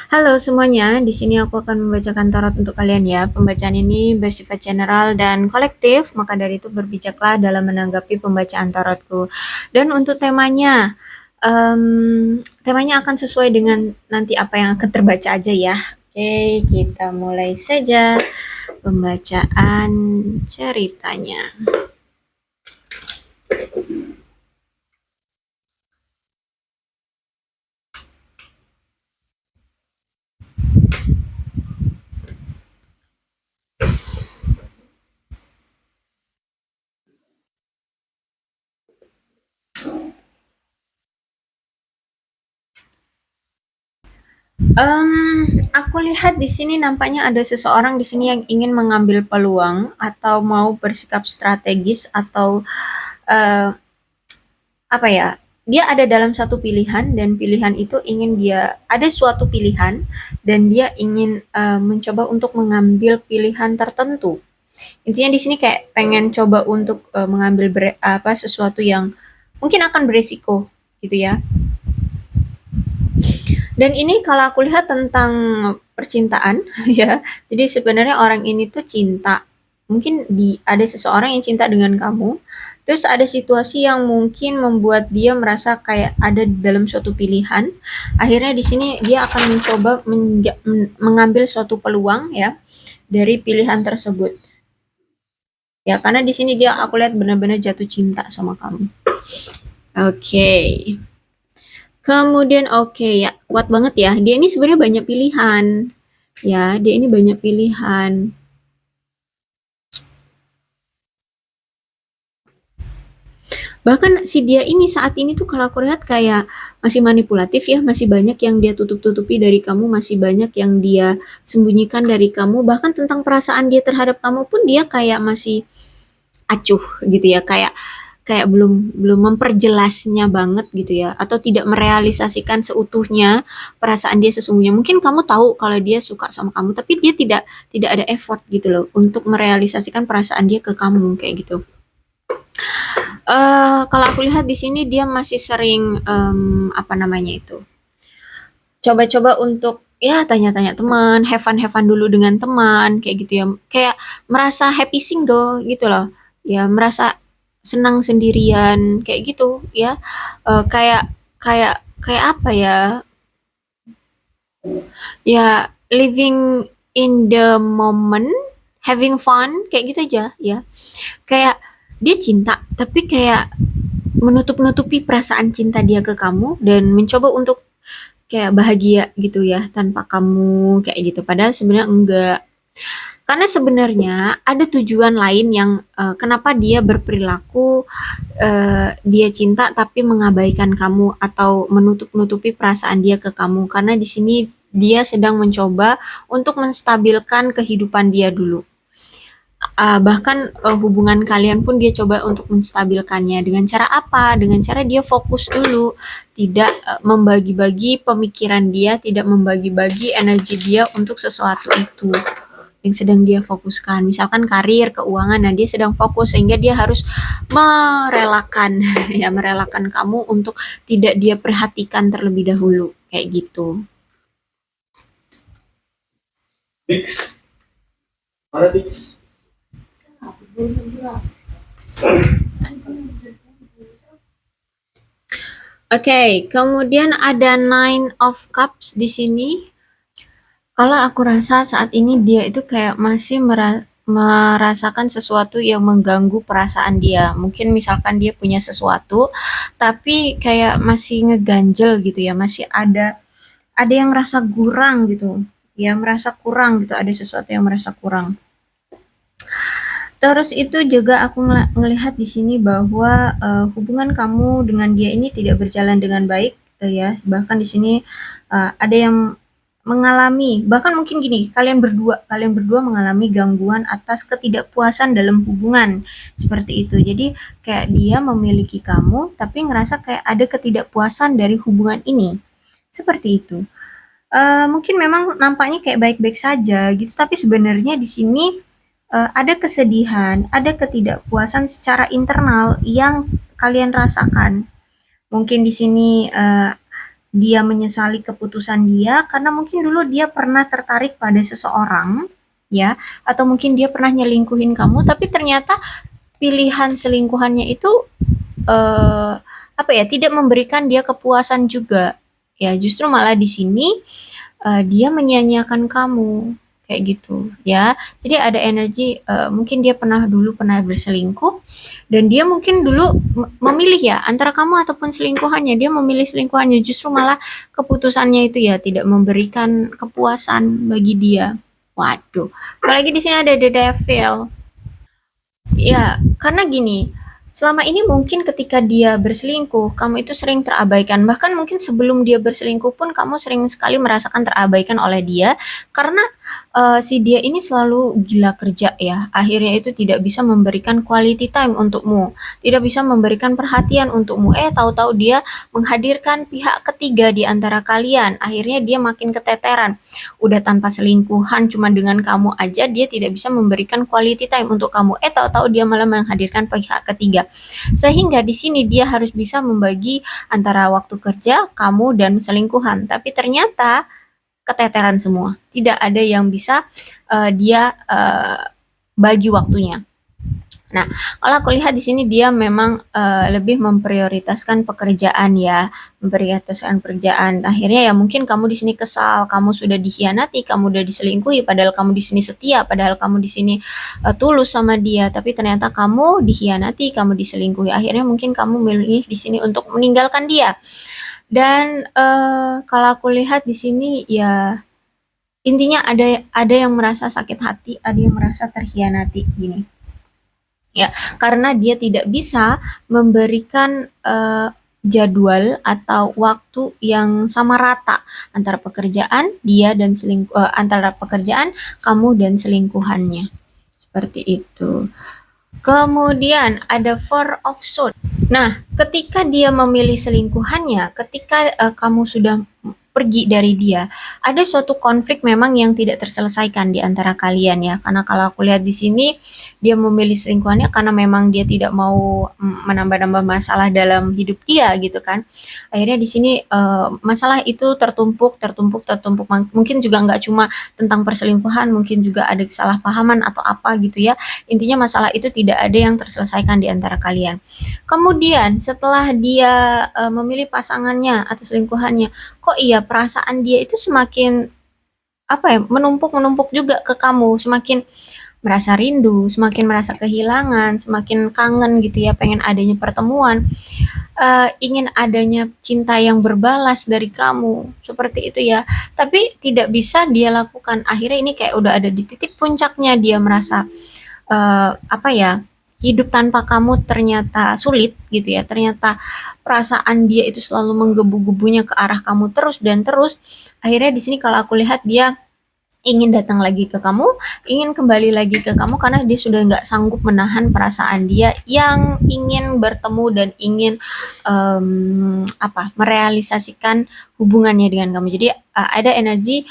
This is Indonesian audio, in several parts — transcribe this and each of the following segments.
Halo semuanya, di sini aku akan membacakan tarot untuk kalian ya. Pembacaan ini bersifat general dan kolektif, maka dari itu berbijaklah dalam menanggapi pembacaan tarotku. Dan untuk temanya akan sesuai dengan nanti apa yang akan terbaca aja ya. Oke, kita mulai saja pembacaan ceritanya. Aku lihat di sini nampaknya ada seseorang di sini yang ingin mengambil peluang atau mau bersikap strategis atau eh, apa ya, dia ada dalam satu pilihan dan pilihan itu ingin dia ada suatu pilihan dan dia ingin mencoba untuk mengambil pilihan tertentu. Intinya di sini kayak pengen coba untuk mengambil sesuatu yang mungkin akan beresiko gitu ya. Dan ini kalau aku lihat tentang percintaan ya. Jadi sebenarnya orang ini tuh cinta. Mungkin ada seseorang yang cinta dengan kamu. Terus ada situasi yang mungkin membuat dia merasa kayak ada dalam suatu pilihan. Akhirnya di sini dia akan mencoba mengambil suatu peluang ya dari pilihan tersebut. Ya, karena di sini dia aku lihat benar-benar jatuh cinta sama kamu. Oke. Okay. Kemudian oke ya, kuat banget ya. Dia ini sebenarnya banyak pilihan. Ya, dia ini banyak pilihan. Bahkan si dia ini saat ini tuh kalau aku lihat kayak masih manipulatif ya, masih banyak yang dia tutup-tutupi dari kamu, masih banyak yang dia sembunyikan dari kamu. Bahkan tentang perasaan dia terhadap kamu pun dia kayak masih acuh gitu ya, kayak kayak belum belum memperjelasnya banget gitu ya, atau tidak merealisasikan seutuhnya perasaan dia sesungguhnya. Mungkin kamu tahu kalau dia suka sama kamu, tapi dia tidak ada effort gitu loh untuk merealisasikan perasaan dia ke kamu kayak gitu. Kalau aku lihat di sini dia masih sering apa namanya itu, coba-coba untuk ya tanya-tanya teman, have fun dulu dengan teman kayak gitu ya. Kayak merasa happy single gitu loh. Ya, merasa senang sendirian kayak gitu ya. Kayak kayak kayak apa ya? Ya, living in the moment, having fun kayak gitu aja ya. Kayak dia cinta tapi kayak menutup-nutupi perasaan cinta dia ke kamu dan mencoba untuk kayak bahagia gitu ya tanpa kamu kayak gitu. Padahal sebenarnya enggak. Karena sebenarnya ada tujuan lain yang kenapa dia berperilaku dia cinta tapi mengabaikan kamu atau menutup-nutupi perasaan dia ke kamu. Karena di sini dia sedang mencoba untuk menstabilkan kehidupan dia dulu. Bahkan hubungan kalian pun dia coba untuk menstabilkannya dengan cara apa? Dengan cara dia fokus dulu, tidak membagi-bagi pemikiran dia, tidak membagi-bagi energi dia untuk sesuatu itu yang sedang dia fokuskan. Misalkan karir, keuangan, nah dia sedang fokus sehingga dia harus merelakan ya merelakan kamu untuk tidak dia perhatikan terlebih dahulu kayak gitu. Fix. Mana fix? Oke, kemudian ada Nine of Cups di sini. Kalau aku rasa saat ini dia itu kayak masih merasakan sesuatu yang mengganggu perasaan dia. Mungkin misalkan dia punya sesuatu, tapi kayak masih ngeganjel gitu ya, masih ada yang merasa kurang gitu. Ya, merasa kurang gitu, ada sesuatu yang merasa kurang. Terus itu juga aku ngelihat di sini bahwa hubungan kamu dengan dia ini tidak berjalan dengan baik ya. Bahkan di sini ada yang mengalami, bahkan mungkin gini, kalian berdua mengalami gangguan atas ketidakpuasan dalam hubungan seperti itu. Jadi kayak dia memiliki kamu tapi ngerasa kayak ada ketidakpuasan dari hubungan ini. Seperti itu. Mungkin memang nampaknya kayak baik-baik saja gitu, tapi sebenarnya di sini ada kesedihan, ada ketidakpuasan secara internal yang kalian rasakan. Mungkin di sini dia menyesali keputusan dia karena mungkin dulu dia pernah tertarik pada seseorang, ya, atau mungkin dia pernah nyelingkuhin kamu, tapi ternyata pilihan selingkuhannya itu eh, apa ya, tidak memberikan dia kepuasan juga. Ya, justru malah di sini dia menyia-nyiakan kamu kayak gitu ya. Jadi ada energi mungkin dia pernah berselingkuh dan dia mungkin dulu memilih ya antara kamu ataupun selingkuhannya. Dia memilih selingkuhannya, justru malah keputusannya itu ya tidak memberikan kepuasan bagi dia. Waduh, apalagi di sini ada the devil. Ya, karena gini, selama ini mungkin ketika dia berselingkuh, kamu itu sering terabaikan. Bahkan mungkin sebelum dia berselingkuh pun kamu sering sekali merasakan terabaikan oleh dia karena si dia ini selalu gila kerja ya. Akhirnya itu tidak bisa memberikan quality time untukmu, tidak bisa memberikan perhatian untukmu. Tahu-tahu dia menghadirkan pihak ketiga di antara kalian. Akhirnya dia makin keteteran. Udah tanpa selingkuhan, cuma dengan kamu aja dia tidak bisa memberikan quality time untuk kamu. Tahu-tahu dia malah menghadirkan pihak ketiga. Sehingga di sini dia harus bisa membagi antara waktu kerja, kamu dan selingkuhan. Tapi ternyata keteteran semua. Tidak ada yang bisa dia bagi waktunya. Nah, kalau aku lihat di sini dia memang lebih memprioritaskan pekerjaan ya, memprioritaskan pekerjaan. Akhirnya ya mungkin kamu di sini kesal, kamu sudah dikhianati, kamu sudah diselingkuhi, padahal kamu di sini setia, padahal kamu di sini tulus sama dia, tapi ternyata kamu dikhianati, kamu diselingkuhi. Akhirnya mungkin kamu milih di sini untuk meninggalkan dia. Dan kalau aku lihat di sini ya intinya ada yang merasa sakit hati, ada yang merasa terkhianati gini. Ya, karena dia tidak bisa memberikan jadwal atau waktu yang sama rata antara pekerjaan dia dan antara pekerjaan kamu dan selingkuhannya. Seperti itu. Kemudian ada Four of Swords. Nah, ketika dia memilih selingkuhannya, ketika kamu sudah pergi dari dia, ada suatu konflik memang yang tidak terselesaikan di antara kalian ya. Karena kalau aku lihat di sini dia memilih selingkuhannya karena memang dia tidak mau menambah-nambah masalah dalam hidup dia gitu kan. Akhirnya di sini masalah itu tertumpuk. Mungkin juga nggak cuma tentang perselingkuhan, mungkin juga ada kesalahpahaman atau apa gitu ya. Intinya masalah itu tidak ada yang terselesaikan di antara kalian. Kemudian setelah dia memilih pasangannya atau selingkuhannya, kok iya perasaan dia itu semakin apa ya, menumpuk juga ke kamu, semakin merasa rindu, semakin merasa kehilangan, semakin kangen gitu ya, pengen adanya pertemuan, ingin adanya cinta yang berbalas dari kamu, seperti itu ya. Tapi tidak bisa dia lakukan. Akhirnya ini kayak udah ada di titik puncaknya, dia merasa apa ya, hidup tanpa kamu ternyata sulit gitu ya. Ternyata perasaan dia itu selalu menggebu-gebunya ke arah kamu terus dan terus. Akhirnya di sini kalau aku lihat dia ingin datang lagi ke kamu, ingin kembali lagi ke kamu karena dia sudah nggak sanggup menahan perasaan dia yang ingin bertemu dan ingin merealisasikan hubungannya dengan kamu. Jadi ada energi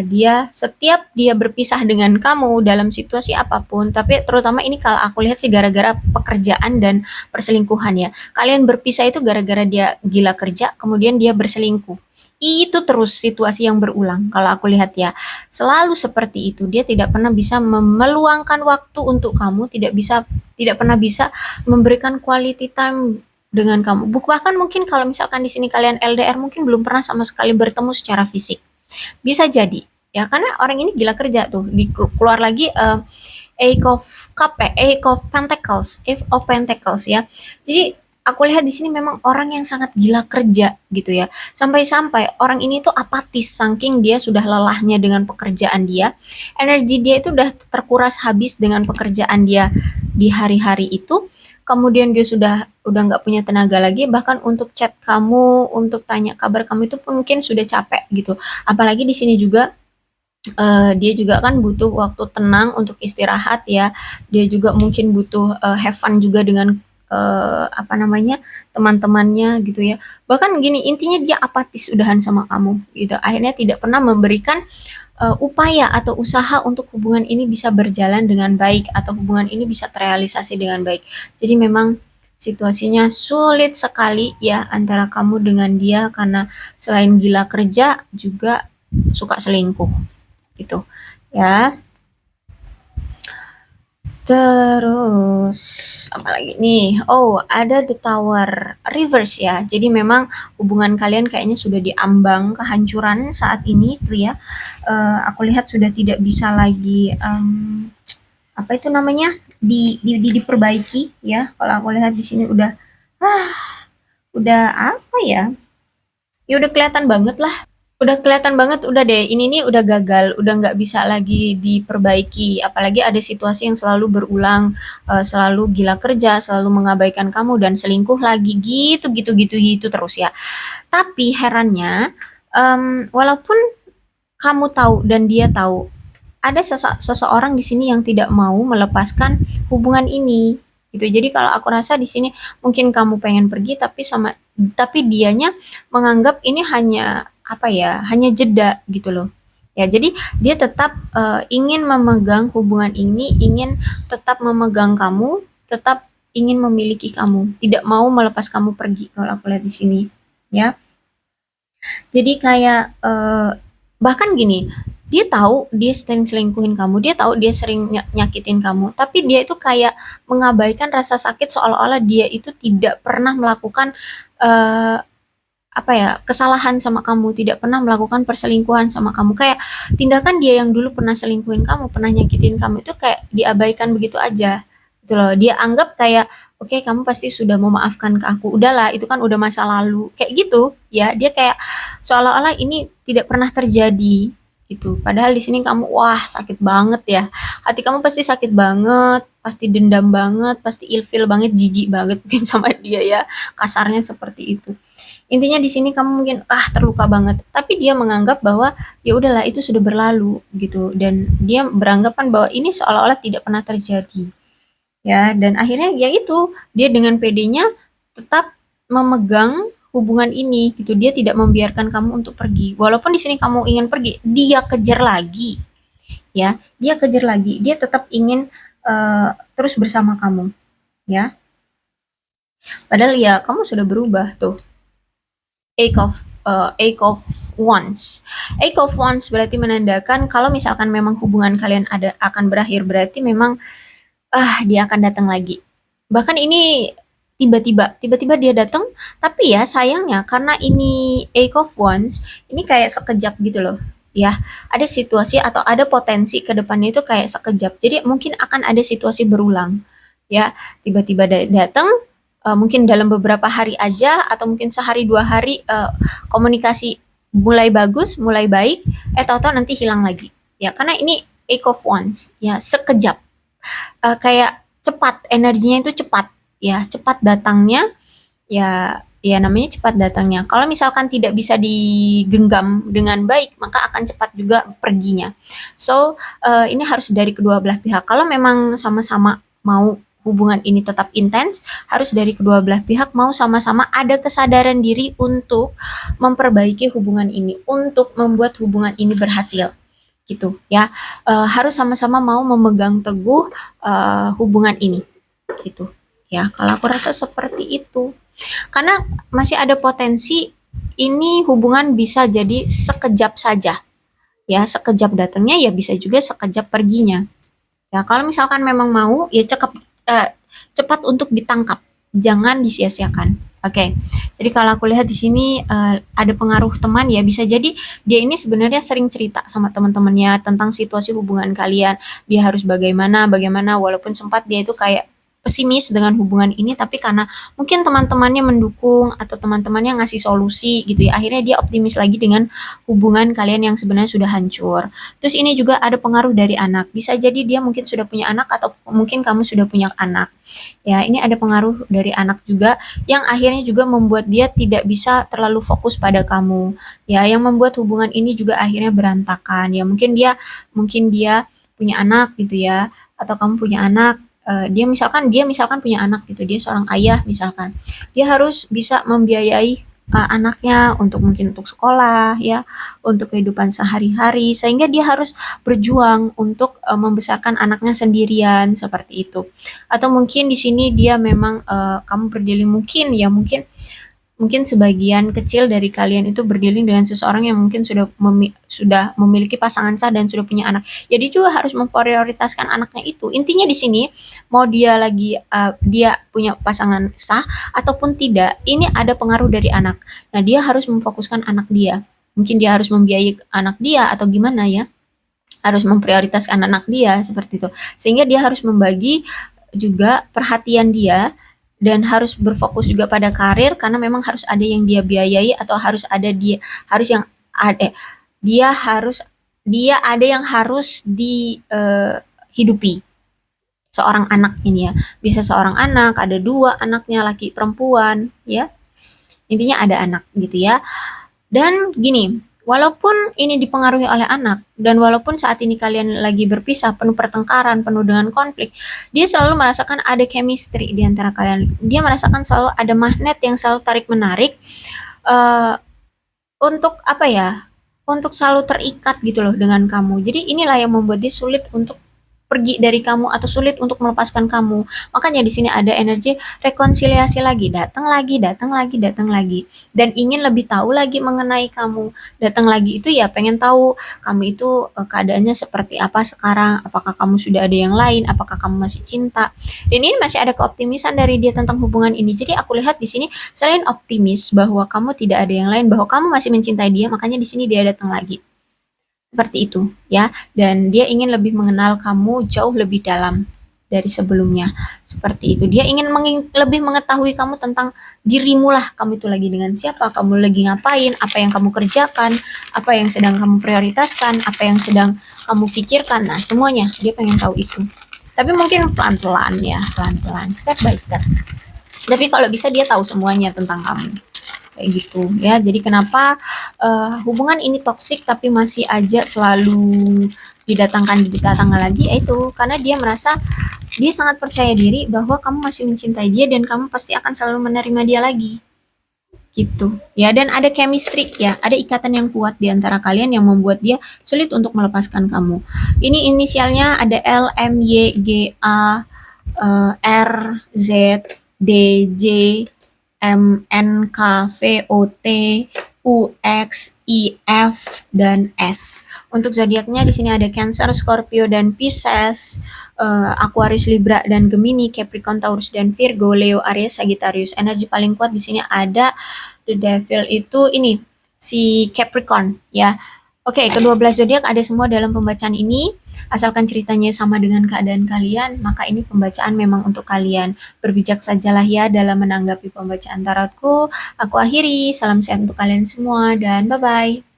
dia setiap dia berpisah dengan kamu dalam situasi apapun, tapi terutama ini kalau aku lihat sih gara-gara pekerjaan dan perselingkuhan ya. Kalian berpisah itu gara-gara dia gila kerja, kemudian dia berselingkuh. Itu terus situasi yang berulang kalau aku lihat ya. Selalu seperti itu. Dia tidak pernah bisa meluangkan waktu untuk kamu, tidak pernah bisa memberikan quality time dengan kamu. Bahkan mungkin kalau misalkan di sini kalian LDR mungkin belum pernah sama sekali bertemu secara fisik. Bisa jadi ya karena orang ini gila kerja tuh. Keluar lagi Eight of Cup, Eight of Pentacles ya. Jadi aku lihat di sini memang orang yang sangat gila kerja gitu ya. Sampai-sampai orang ini tuh apatis saking dia sudah lelahnya dengan pekerjaan dia. Energi dia itu udah terkuras habis dengan pekerjaan dia di hari-hari itu. Kemudian dia udah nggak punya tenaga lagi, bahkan untuk chat kamu, untuk tanya kabar kamu itu pun mungkin sudah capek gitu. Apalagi di sini juga dia juga kan butuh waktu tenang untuk istirahat ya. Dia juga mungkin butuh have fun juga dengan teman-temannya gitu ya. Bahkan gini, intinya dia apatis udahan sama kamu gitu. Akhirnya tidak pernah memberikan upaya atau usaha untuk hubungan ini bisa berjalan dengan baik atau hubungan ini bisa terrealisasi dengan baik. Jadi memang situasinya sulit sekali ya antara kamu dengan dia karena selain gila kerja juga suka selingkuh gitu ya. Terus apa lagi nih? Oh, ada The Tower Reverse ya. Jadi memang hubungan kalian kayaknya sudah diambang kehancuran saat ini tuh ya. Aku lihat sudah tidak bisa lagi apa itu namanya? Diperbaiki ya. Kalau aku lihat di sini udah apa ya? Ya udah kelihatan banget lah. Udah kelihatan banget, udah deh, ini nih udah gagal, udah nggak bisa lagi diperbaiki. Apalagi ada situasi yang selalu berulang, selalu gila kerja, selalu mengabaikan kamu dan selingkuh lagi, gitu gitu gitu gitu terus ya. Tapi herannya, walaupun kamu tahu dan dia tahu, ada seseorang di sini yang tidak mau melepaskan hubungan ini gitu. Jadi kalau aku rasa di sini mungkin kamu pengen pergi tapi dianya menganggap ini hanya apa ya, hanya jeda gitu loh. Ya, jadi dia tetap ingin memegang hubungan ini, ingin tetap memegang kamu, tetap ingin memiliki kamu, tidak mau melepas kamu pergi kalau aku lihat di sini, ya. Jadi kayak bahkan gini, dia tahu dia sering selingkuhin kamu, dia tahu dia sering nyakitin kamu, tapi dia itu kayak mengabaikan rasa sakit seolah-olah dia itu tidak pernah melakukan eh, apa ya, kesalahan sama kamu, tidak pernah melakukan perselingkuhan sama kamu. Kayak tindakan dia yang dulu pernah selingkuhin kamu, pernah nyakitin kamu itu kayak diabaikan begitu aja. Gitu loh. Dia anggap kayak oke, kamu pasti sudah memaafkan ke aku. Udahlah, itu kan udah masa lalu. Kayak gitu, ya. Dia kayak seolah-olah ini tidak pernah terjadi gitu. Padahal di sini kamu wah sakit banget ya. Hati kamu pasti sakit banget, pasti dendam banget, pasti ilfil banget, jijik banget mungkin sama dia ya. Kasarnya seperti itu. Intinya di sini kamu mungkin terluka banget, tapi dia menganggap bahwa ya udahlah itu sudah berlalu gitu dan dia beranggapan bahwa ini seolah-olah tidak pernah terjadi. Ya, dan akhirnya ya itu, dia dengan pedenya tetap memegang hubungan ini gitu. Dia tidak membiarkan kamu untuk pergi. Walaupun di sini kamu ingin pergi, dia kejar lagi, ya. Dia kejar lagi. Dia tetap ingin terus bersama kamu, ya. Padahal ya kamu sudah berubah tuh. Eight of Wands. Eight of Wands berarti menandakan kalau misalkan memang hubungan kalian akan berakhir, berarti memang dia akan datang lagi. Bahkan ini tiba-tiba dia datang, tapi ya sayangnya karena ini Eight of Wands, ini kayak sekejap gitu loh. Ya, ada situasi atau ada potensi ke depannya itu kayak sekejap. Jadi mungkin akan ada situasi berulang. Ya, tiba-tiba datang, mungkin dalam beberapa hari aja atau mungkin sehari dua hari komunikasi mulai bagus, mulai baik, tahu-tahu nanti hilang lagi. Ya, karena ini Eight of Wands, ya sekejap. Kayak cepat, energinya itu cepat, ya cepat datangnya, ya ya namanya cepat datangnya. Kalau misalkan tidak bisa digenggam dengan baik, maka akan cepat juga perginya. So, ini harus dari kedua belah pihak. Kalau memang sama-sama mau hubungan ini tetap intens, harus dari kedua belah pihak mau sama-sama ada kesadaran diri untuk memperbaiki hubungan ini, untuk membuat hubungan ini berhasil gitu ya. Harus sama-sama mau memegang teguh hubungan ini gitu ya. Kalau aku rasa seperti itu, karena masih ada potensi ini hubungan bisa jadi sekejap saja ya, sekejap datangnya ya bisa juga sekejap perginya ya. Kalau misalkan memang mau ya cepat untuk ditangkap, jangan disia-siakan. Oke, jadi kalau aku lihat di sini ada pengaruh teman ya, bisa jadi dia ini sebenarnya sering cerita sama teman-temannya tentang situasi hubungan kalian. Dia harus bagaimana, walaupun sempat dia itu kayak pesimis dengan hubungan ini, tapi karena mungkin teman-temannya mendukung atau teman-temannya ngasih solusi gitu ya, akhirnya dia optimis lagi dengan hubungan kalian yang sebenarnya sudah hancur. Terus ini juga ada pengaruh dari anak. Bisa jadi dia mungkin sudah punya anak atau mungkin kamu sudah punya anak. Ya, ini ada pengaruh dari anak juga yang akhirnya juga membuat dia tidak bisa terlalu fokus pada kamu. Ya, yang membuat hubungan ini juga akhirnya berantakan. Ya, mungkin dia punya anak gitu ya, atau kamu punya anak. Dia misalkan punya anak gitu, dia seorang ayah misalkan. Dia harus bisa membiayai anaknya, untuk mungkin untuk sekolah ya, untuk kehidupan sehari-hari, sehingga dia harus berjuang untuk membesarkan anaknya sendirian seperti itu. Atau mungkin di sini dia memang kamu berdiri mungkin ya mungkin mungkin sebagian kecil dari kalian itu berdiri dengan seseorang yang mungkin sudah memiliki pasangan sah dan sudah punya anak. Jadi juga harus memprioritaskan anaknya itu. Intinya di sini mau dia punya pasangan sah ataupun tidak, ini ada pengaruh dari anak. Nah, dia harus memfokuskan anak dia. Mungkin dia harus membiayai anak dia atau gimana ya. Harus memprioritaskan anak dia seperti itu. Sehingga dia harus membagi juga perhatian dia dan harus berfokus juga pada karir karena memang harus ada yang dia biayai atau harus ada dia harus yang ada dia harus dia ada yang harus dihidupi seorang anak ini ya, bisa seorang anak, ada dua anaknya, laki perempuan ya, intinya ada anak gitu ya. Dan gini, walaupun ini dipengaruhi oleh anak, dan walaupun saat ini kalian lagi berpisah, penuh pertengkaran, penuh dengan konflik, dia selalu merasakan ada chemistry di antara kalian. Dia merasakan selalu ada magnet yang selalu tarik-menarik uh, untuk apa ya? Untuk selalu terikat gitu loh dengan kamu. Jadi inilah yang membuat dia sulit untuk pergi dari kamu atau sulit untuk melepaskan kamu. Makanya di sini ada energi rekonsiliasi lagi, datang lagi, datang lagi, datang lagi, dan ingin lebih tahu lagi mengenai kamu. Datang lagi itu ya pengen tahu kamu itu keadaannya seperti apa sekarang, apakah kamu sudah ada yang lain, apakah kamu masih cinta. Dan ini masih ada keoptimisan dari dia tentang hubungan ini. Jadi aku lihat di sini selain optimis bahwa kamu tidak ada yang lain, bahwa kamu masih mencintai dia, makanya di sini dia datang lagi. Seperti itu ya, dan dia ingin lebih mengenal kamu jauh lebih dalam dari sebelumnya. Seperti itu. Dia ingin lebih mengetahui kamu tentang dirimu lah. Kamu itu lagi dengan siapa, kamu lagi ngapain, apa yang kamu kerjakan, apa yang sedang kamu prioritaskan, apa yang sedang kamu pikirkan. Nah, semuanya dia pengen tahu itu. Tapi mungkin pelan-pelan ya, pelan-pelan, step by step. Tapi kalau bisa dia tahu semuanya tentang kamu kayak gitu ya. Jadi kenapa hubungan ini toksik tapi masih aja selalu didatangkan lagi, yaitu karena dia merasa dia sangat percaya diri bahwa kamu masih mencintai dia dan kamu pasti akan selalu menerima dia lagi gitu ya. Dan ada chemistry ya, ada ikatan yang kuat di antara kalian yang membuat dia sulit untuk melepaskan kamu. Ini inisialnya ada L, M, Y, G, A, R, Z, D, J, M, N, K, V, O, T, U, X, I, F, dan S. Untuk zodiaknya di sini ada Cancer, Scorpio, dan Pisces, Aquarius, Libra, dan Gemini, Capricorn, Taurus, dan Virgo, Leo, Aries, Sagittarius. Energi paling kuat di sini ada The Devil itu ini si Capricorn ya. Oke, ke-12 zodiak ada semua dalam pembacaan ini. Asalkan ceritanya sama dengan keadaan kalian, maka ini pembacaan memang untuk kalian. Berbijak sajalah ya dalam menanggapi pembacaan tarotku. Aku akhiri, salam sehat untuk kalian semua dan bye-bye.